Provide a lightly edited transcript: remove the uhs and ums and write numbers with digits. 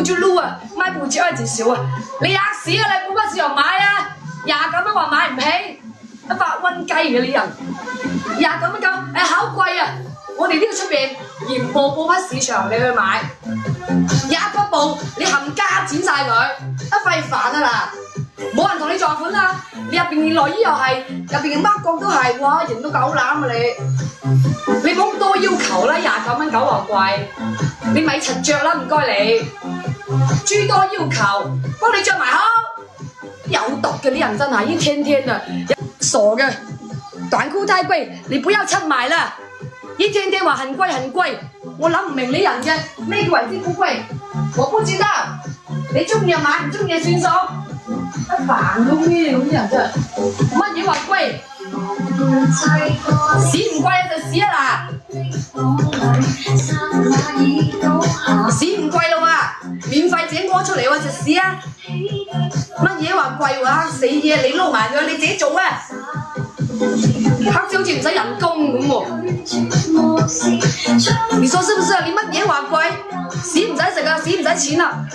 路就路啊，買部車就少啊！你吔屎啊！你冇乜時候買啊？29蚊話買唔起，一百蚊雞嘅你人，29蚊夠，好貴啊！我哋呢度出邊鹽步步匹市場你去買，1個步你冚家剪晒佢，一費煩啊啦！冇人同你撞款啦，你入邊件內衣又係，入邊嘅乜角都係，哇，型到狗攬啊你冇咁多要求啦，29蚊9話貴，你咪柒着啦，唔該你，諸多要求，幫你着埋好，有毒嘅啲人真係，一天天啊，傻嘅，短褲太貴，你不要出賣啦，一天天話很貴很貴，我諗唔明你人嘅咩叫為之不貴，我不知道，你中意就買，唔中意就算數。一煩到咩咁啲人真係，乜嘢話貴？屎唔貴就屎啊嗱！屎唔貴咯喎，免費自己屙出嚟喎就屎啊！乜嘢話貴話？死嘢你撈埋佢，你自己做啊！黑椒好似唔使人工咁喎，你說是不是啊？你乜嘢話貴？屎唔使食啊，屎唔使錢啊！